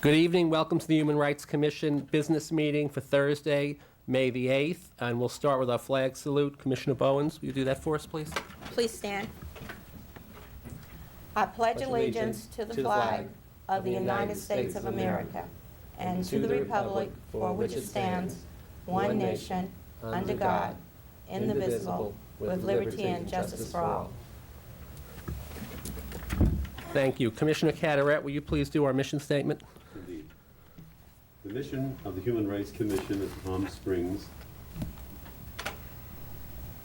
Good evening. Welcome to the Human Rights Commission business meeting for Thursday, May the 8th. And we'll start with our flag salute. Commissioner Bowens, will you do that for us, please? Please stand. I pledge allegiance to the flag of the United States of America and to the republic for which it stands, one nation, under God, indivisible, with liberty and justice for all. Thank you. Commissioner Carteret, will you please do our mission statement? Indeed. The mission of the Human Rights Commission of Palm Springs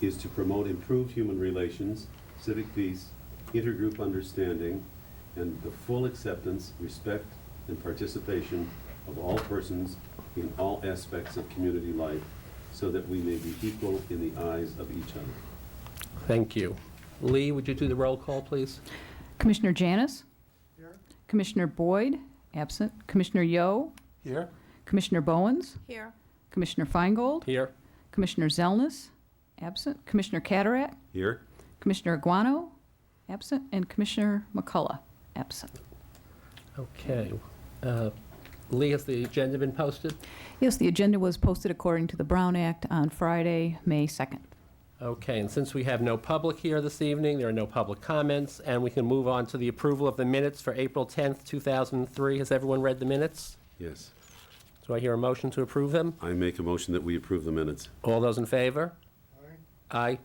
is to promote improved human relations, civic peace, intergroup understanding, and the full acceptance, respect, and participation of all persons in all aspects of community life, so that we may be equal in the eyes of each other. Thank you. Lee, would you do the roll call, please? Commissioner Janis? Here. Commissioner Boyd? Absent. Commissioner Yo? Here. Commissioner Bowens? Here. Commissioner Feingold? Here. Commissioner Zelnus? Absent. Commissioner Carteret? Here? Commissioner Aguano? Absent. And Commissioner McCullough? Absent. Okay. Lee, has the agenda been posted? Yes, the agenda was posted according to the Brown Act on Friday, May 2nd. Okay, and since we have no public here this evening, there are no public comments, and we can move on to the approval of the minutes for April 10th, 2003. Has everyone read the minutes? Yes. Do I hear a motion to approve them? I make a motion that we approve the minutes. All those in favor? Aye.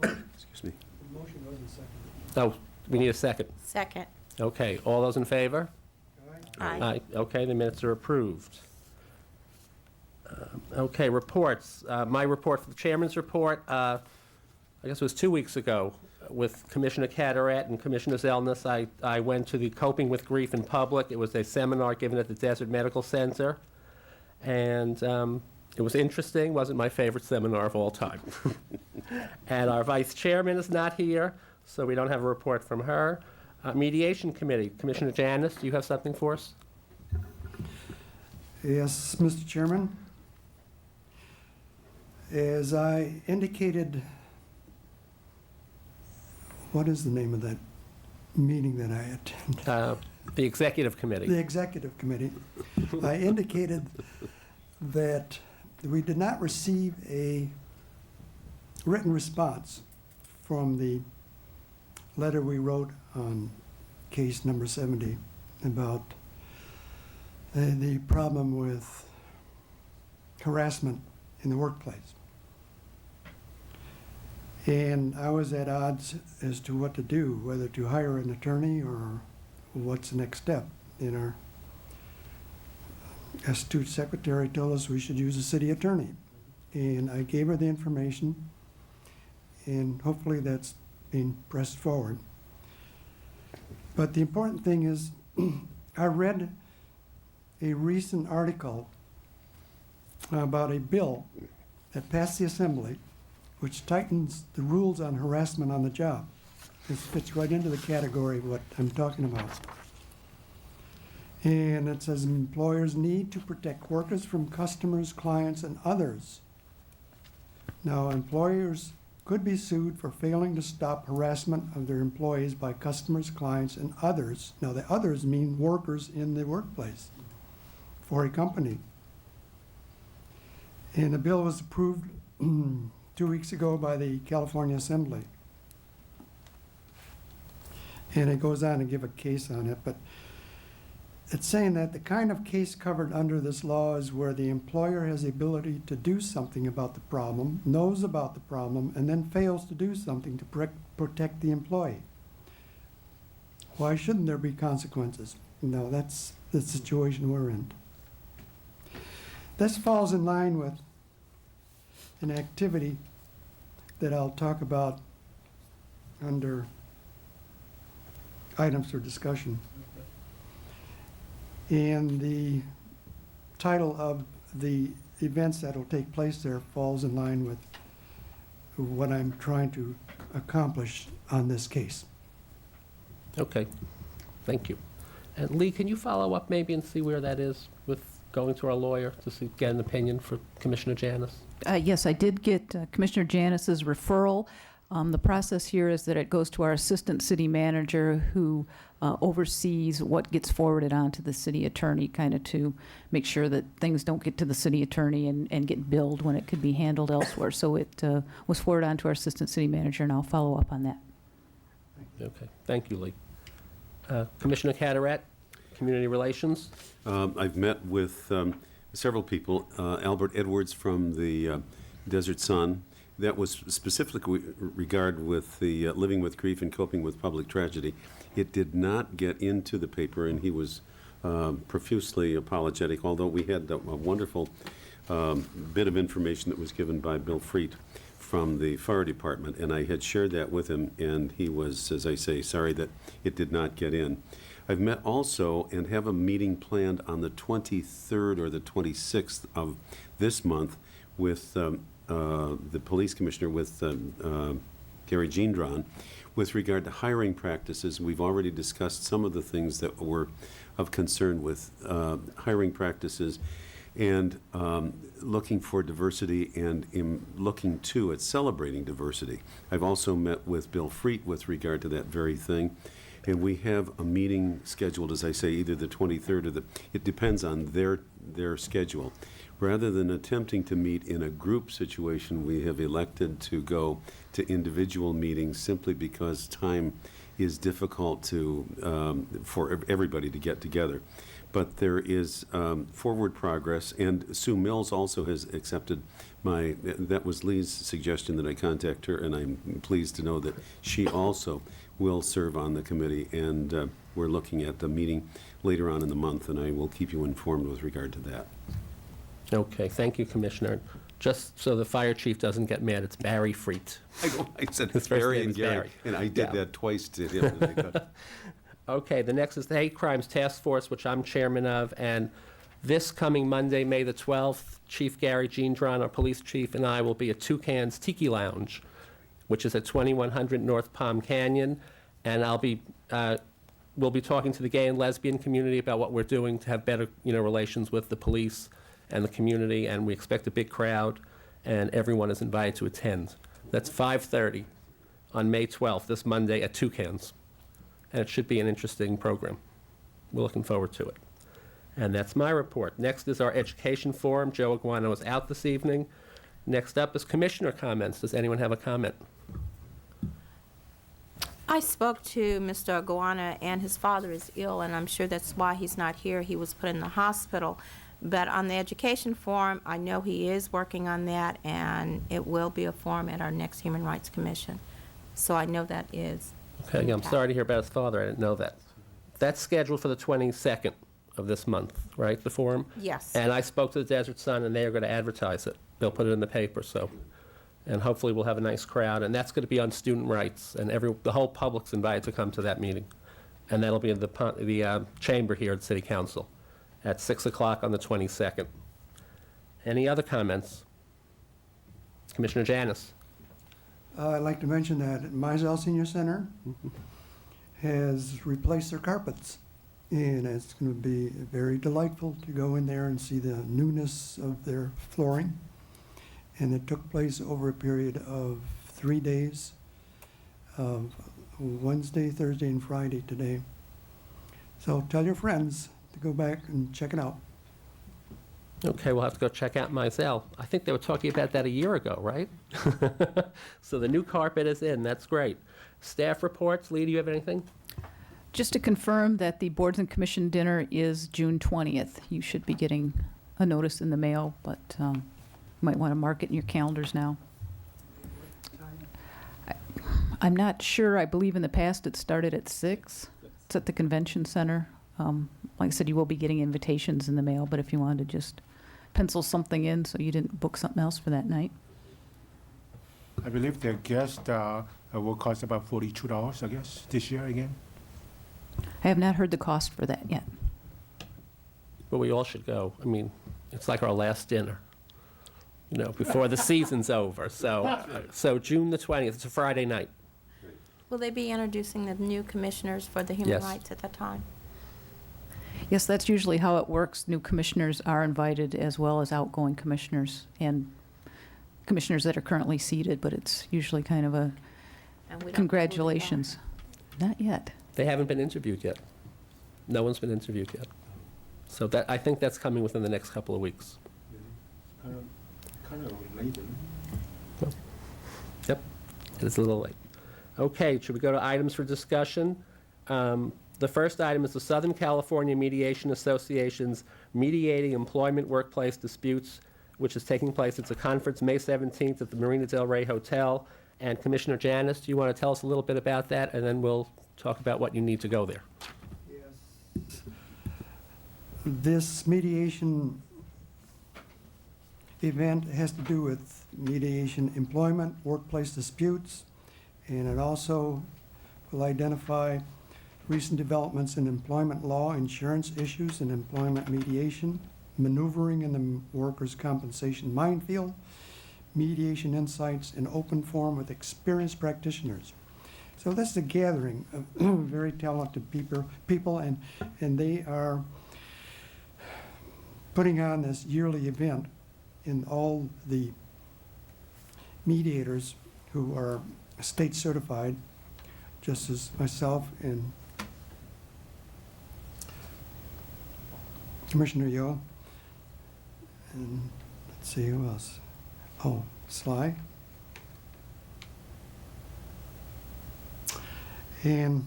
Excuse me. The motion wasn't seconded. Oh, we need a second. Second. Okay, all those in favor? Aye. Aye. Okay, the minutes are approved. Okay, reports. My report for the chairman's report, I guess it was 2 weeks ago, with Commissioner Carteret and Commissioner Zelnus. I went to the Coping with Grief in Public. It was a seminar given at the Desert Medical Center, and it was interesting. Wasn't my favorite seminar of all time. And our vice chairman is not here, so we don't have a report from her. Mediation Committee, Commissioner Janis, do you have something for us? Yes, Mr. Chairman. As I indicated, what is the name of that meeting that I attended? The Executive Committee. The Executive Committee. I indicated that we did not receive a written response from the letter we wrote on case number 70 about the problem with harassment in the workplace. And I was at odds as to what to do, whether to hire an attorney or what's the next step. And our astute secretary told us we should use a city attorney. And I gave her the information, and hopefully that's being pressed forward. But the important thing is, I read a recent article about a bill that passed the Assembly, which tightens the rules on harassment on the job. This fits right into the category of what I'm talking about. And it says employers need to protect workers from customers, clients, and others. Now, employers could be sued for failing to stop harassment of their employees by customers, clients, and others. Now, the others mean workers in the workplace for a company. And the bill was approved 2 weeks ago by the California Assembly. And it goes on to give a case on it, but it's saying that the kind of case covered under this law is where the employer has the ability to do something about the problem, knows about the problem, and then fails to do something to protect the employee. Why shouldn't there be consequences? No, that's the situation we're in. This falls in line with an activity that I'll talk about under items for discussion. And the title of the events that will take place there falls in line with what I'm trying to accomplish on this case. Okay, thank you. And Lee, can you follow up maybe and see where that is with going to our lawyer to see, get an opinion for Commissioner Janis? Yes, I did get Commissioner Janis's referral. The process here is that it goes to our assistant city manager, who oversees what gets forwarded on to the city attorney, kind of to make sure that things don't get to the city attorney and get billed when it could be handled elsewhere. So it was forwarded on to our assistant city manager, and I'll follow up on that. Okay, thank you, Lee. Commissioner Catarat, Community Relations? I've met with several people. Albert Edwards from the Desert Sun. That was specifically regard with the living with grief and coping with public tragedy. It did not get into the paper, and he was profusely apologetic, although we had a wonderful bit of information that was given by Bill Freet from the fire department, and I had shared that with him, and he was, as I say, sorry that it did not get in. I've met also and have a meeting planned on the 23rd or the 26th of this month with the police commissioner, with Gary Gendron, with regard to hiring practices. We've already discussed some of the things that were of concern with hiring practices and looking for diversity and looking too at celebrating diversity. I've also met with Bill Freet with regard to that very thing. And we have a meeting scheduled, as I say, either the 23rd or it depends on their schedule. Rather than attempting to meet in a group situation, we have elected to go to individual meetings simply because time is difficult for everybody to get together. But there is forward progress, and Sue Mills also has accepted that was Lee's suggestion that I contact her, and I'm pleased to know that she also will serve on the committee, and we're looking at the meeting later on in the month, and I will keep you informed with regard to that. Okay, thank you, Commissioner. Just so the fire chief doesn't get mad, it's Barry Freet. I said His first Barry name and is Gary, Barry. and I did Yeah. that twice to him. And I got- Okay, the next is the Hate Crimes Task Force, which I'm chairman of, and this coming Monday, May the 12th, Chief Gary Gendron, our police chief, and I will be at Toucan's Tiki Lounge, which is at 2100 North Palm Canyon, and we'll be talking to the gay and lesbian community about what we're doing to have better, relations with the police and the community, and we expect a big crowd, and everyone is invited to attend. That's 5:30 on May 12th, this Monday at Toucan's, and it should be an interesting program. We're looking forward to it. And that's my report. Next is our education forum. Joe Aguano is out this evening. Next up is commissioner comments. Does anyone have a comment? I spoke to Mr. Aguana, and his father is ill, and I'm sure that's why he's not here. He was put in the hospital. But on the education forum, I know he is working on that, and it will be a forum at our next Human Rights Commission. So I know that is. Okay, I'm sorry to hear about his father. I didn't know that. That's scheduled for the 22nd of this month, right, the forum? Yes. And I spoke to the Desert Sun, and they are going to advertise it. They'll put it in the paper, so, and hopefully we'll have a nice crowd. And that's going to be on student rights, and the whole public's invited to come to that meeting. And that'll be in the chamber here at City Council at 6 o'clock on the 22nd. Any other comments? Commissioner Janis? I'd like to mention that Mizell Senior Center has replaced their carpets, and it's going to be very delightful to go in there and see the newness of their flooring. And it took place over a period of 3 days, of Wednesday, Thursday, and Friday today. So tell your friends to go back and check it out. Okay, we'll have to go check out Mizell. I think they were talking about that a year ago, right? So the new carpet is in. That's great. Staff reports. Lee, do you have anything? Just to confirm that the Boards and Commission dinner is June 20th. You should be getting a notice in the mail, but you might want to mark it in your calendars now. I'm not sure. I believe in the past it started at 6. It's at the Convention Center. Like I said, you will be getting invitations in the mail, but if you wanted to just pencil something in so you didn't book something else for that night. I believe the guest will cost about $42, I guess, this year again. I have not heard the cost for that yet. But we all should go. I mean, it's like our last dinner, before the season's over. So June the 20th, it's a Friday night. Will they be introducing the new commissioners for the human Yes. rights at that time? Yes, that's usually how it works. New commissioners are invited as well as outgoing commissioners and commissioners that are currently seated, but it's usually kind of a And we don't know who they are. Congratulations. Not yet. They haven't been interviewed yet. No one's been interviewed yet. So that, I think that's coming within the next couple of weeks. Kind of related. Yep, it's a little late. Okay, should we go to items for discussion? The first item is the Southern California Mediation Association's Mediating Employment Workplace Disputes, which is taking place. It's a conference May 17th at the Marina Del Rey Hotel. And Commissioner Janis, do you want to tell us a little bit about that? And then we'll talk about what you need to go there. Yes. This mediation event has to do with mediation, employment, workplace disputes, and it also will identify recent developments in employment law, insurance issues, and employment mediation, maneuvering in the workers' compensation minefield, mediation insights, and open forum with experienced practitioners. So that's a gathering of very talented people, and they are putting on this yearly event in all the mediators who are state certified, just as myself and Commissioner Yo. And let's see who else. Oh, Sly. And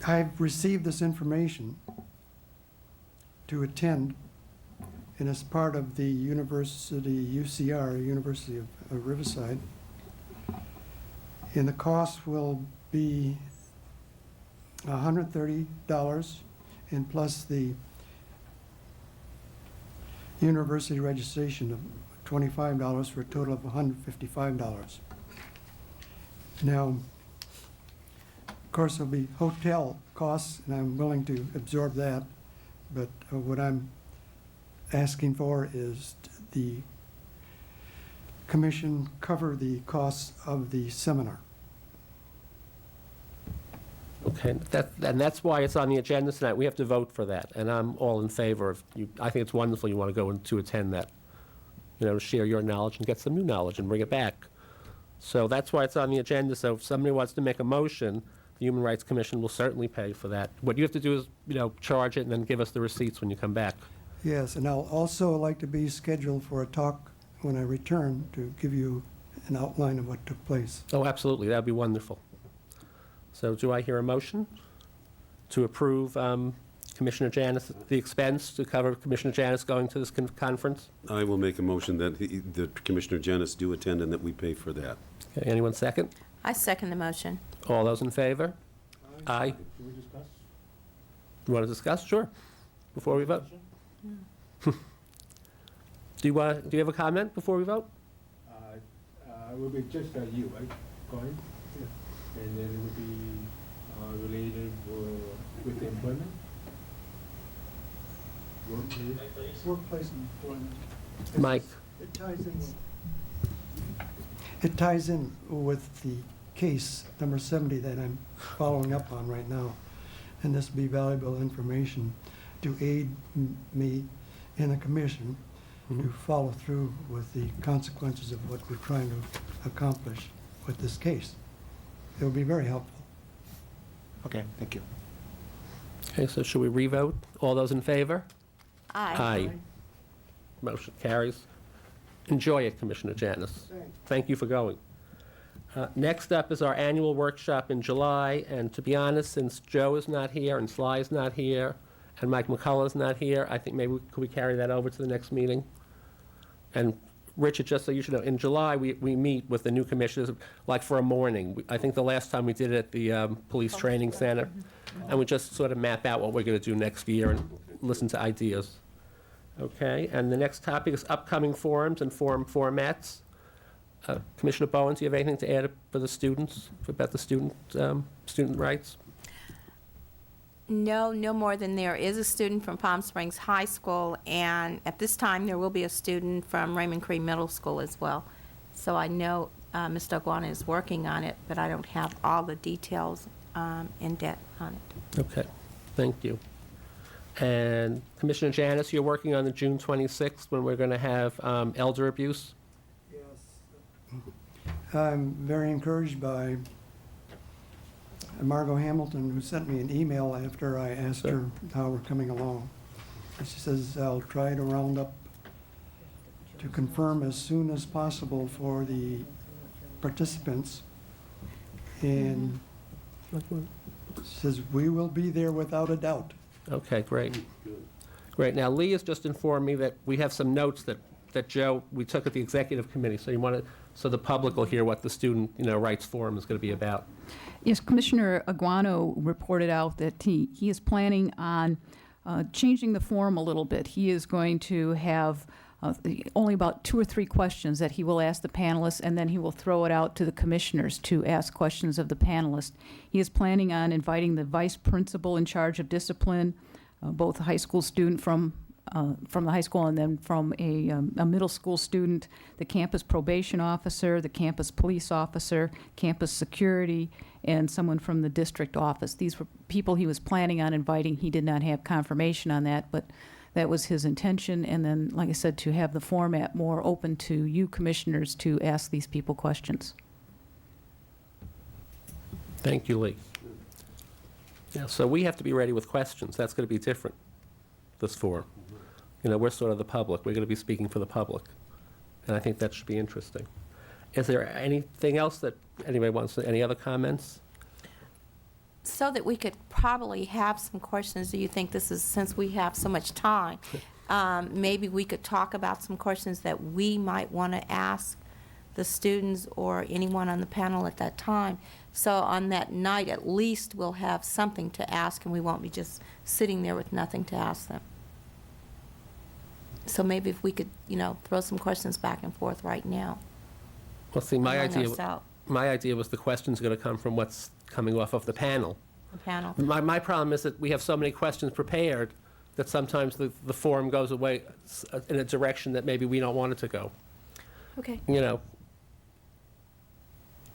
I've received this information to attend, and as part of the University, UCR, University of Riverside. And the cost will be $130, and plus the university registration of $25 for a total of $155. Now, of course, there'll be hotel costs, and I'm willing to absorb that, but what I'm asking for is the commission cover the costs of the seminar. Okay, and that's why it's on the agenda tonight. We have to vote for that, and I'm all in favor of you. I think it's wonderful you want to go and to attend that, share your knowledge and get some new knowledge and bring it back. So that's why it's on the agenda. So if somebody wants to make a motion, the Human Rights Commission will certainly pay for that. What you have to do is, charge it and then give us the receipts when you come back. Yes, and I'll also like to be scheduled for a talk when I return to give you an outline of what took place. Oh, absolutely, that'd be wonderful. So do I hear a motion to approve Commissioner Janis, the expense to cover Commissioner Janis going to this conference? I will make a motion that that Commissioner Janis do attend and that we pay for that. Okay, anyone second? I second the motion. All those in favor? Aye. Can we discuss? You want to discuss? Sure. Before we vote. Do you have a comment before we vote? It will be just you, right, going? And then it will be related with employment? Workplace employment. Mike? It ties in with the case number 70 that I'm following up on right now. And this will be valuable information to aid me and the commission to follow through with the consequences of what we're trying to accomplish with this case. It will be very helpful. Okay, thank you. Okay, so should we re-vote? All those in favor? Aye. Motion carries. Enjoy it, Commissioner Janis. Thank you for going. Next up is our annual workshop in July, and to be honest, since Joe is not here and Sly is not here and Mike McCullough is not here, I think maybe could we carry that over to the next meeting? And Richard, just so you should know, in July, we meet with the new commissioners, like for a morning. I think the last time we did it at the Police Training Center, and we just sort of map out what we're going to do next year and listen to ideas. Okay, and the next topic is upcoming forums and forum formats. Commissioner Bowen, do you have anything to add for the students, about the student rights? No more than there is a student from Palm Springs High School, and at this time, there will be a student from Raymond Cree Middle School as well. So I know Mr. Aguana is working on it, but I don't have all the details in depth on it. Okay, thank you. And Commissioner Janis, you're working on the June 26th when we're going to have elder abuse? Yes. I'm very encouraged by Margot Hamilton, who sent me an email after I asked her how we're coming along. And she says, I'll try to round up to confirm as soon as possible for the participants. And she says, we will be there without a doubt. Okay, great. Great. Now, Lee has just informed me that we have some notes that Joe, we took at the executive committee, so you want to, so the public will hear what the student, rights forum is going to be about. Yes, Commissioner Aguano reported out that he is planning on changing the form a little bit. He is going to have only about 2 or 3 questions that he will ask the panelists, and then he will throw it out to the commissioners to ask questions of the panelists. He is planning on inviting the vice principal in charge of discipline, both a high school student from the high school and then from a middle school student, the campus probation officer, the campus police officer, campus security, and someone from the district office. These were people he was planning on inviting. He did not have confirmation on that, but that was his intention. And then, like I said, to have the format more open to you commissioners to ask these people questions. Thank you, Lee. Yeah, so we have to be ready with questions. That's going to be different, this forum. We're sort of the public. We're going to be speaking for the public. And I think that should be interesting. Is there anything else that anybody wants, any other comments? So that we could probably have some questions, do you think this is, since we have so much time, maybe we could talk about some questions that we might want to ask the students or anyone on the panel at that time? So on that night, at least we'll have something to ask and we won't be just sitting there with nothing to ask them. So maybe if we could, throw some questions back and forth right now. Well, see, my among ourselves, idea was the question's going to come from what's coming off of the panel. the panel. My problem is that we have so many questions prepared that sometimes the forum goes away in a direction that maybe we don't want it to go. Okay.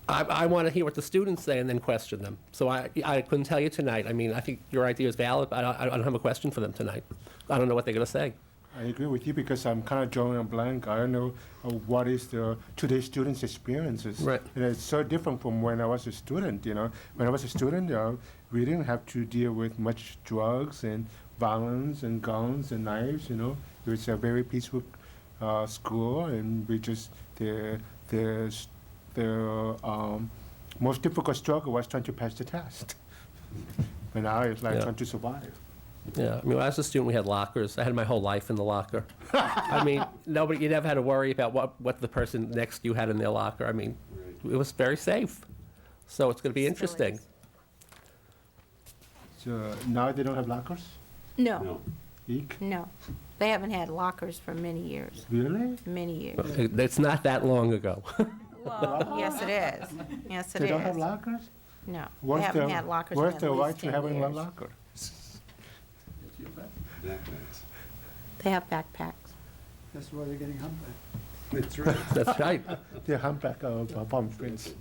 I want to hear what the students say and then question them. So I couldn't tell you tonight. I mean, I think your idea is valid, but I don't have a question for them tonight. I don't know what they're going to say. I agree with you because I'm kind of drawing a blank. I don't know what is today's students' experiences. Right. And it's so different from when I was a student. When I was a student, we didn't have to deal with much drugs and violence and guns and knives. It was a very peaceful school, and we just the most difficult struggle was trying to pass the test. But now it's like Yeah. trying to survive. Yeah, I mean, when I was a student, we had lockers. I had my whole life in the locker. I mean, you never had to worry about what the person next to you had in their locker. I mean, it was very safe. So it's going to be Still interesting. is. So now they don't have lockers? No, No. Eek. no. They haven't had lockers for many years, Really? many years. It's not that long ago. Well, yes, it is. Yes, it They don't have is. lockers? No, they What's haven't the- had lockers in Where's at the right least to 10 having a years. locker? Backpacks. They have backpacks. That's why they're getting humpback. That's right. That's right. The humpback of Palm Springs.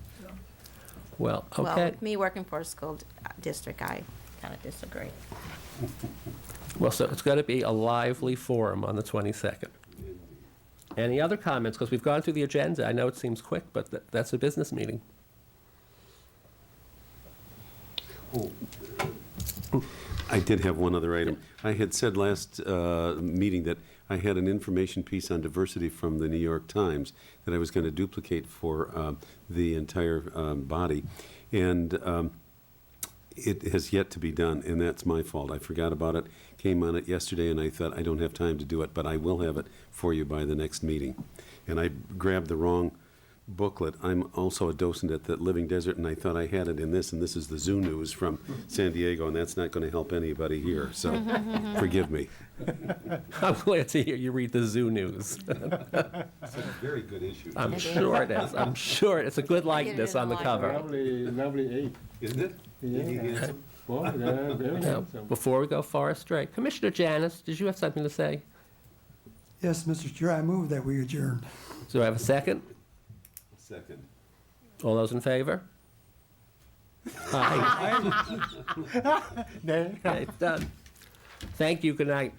Well, Well, okay. with me working for a school district, I kind of disagree. Well, so it's going to be a lively forum on the 22nd. Any other comments? Because we've gone through the agenda. I know it seems quick, but that's a business meeting. Oh, I did have one other item. I had said last meeting that I had an information piece on diversity from the New York Times that I was going to duplicate for the entire body. And it has yet to be done, and that's my fault. I forgot about it, came on it yesterday, and I thought I don't have time to do it, but I will have it for you by the next meeting. And I grabbed the wrong booklet. I'm also a docent at the Living Desert, and I thought I had it in this, and this is the Zoo News from San Diego, and that's not going to help anybody here, so forgive me. I'm glad to hear you read the Zoo News. It's a very good issue. I'm sure it is. I'm sure it's a good likeness on the cover. Lovely ape. Isn't it? Yeah. Isn't he handsome? Well, they're very Now, handsome. before we go far astray, Commissioner Janice, did you have something to say? Yes, Mr. Chair, I move that we adjourn. Do I have a second? Second. All those in favor? Aye. Nay. Okay, done. Thank you, good night.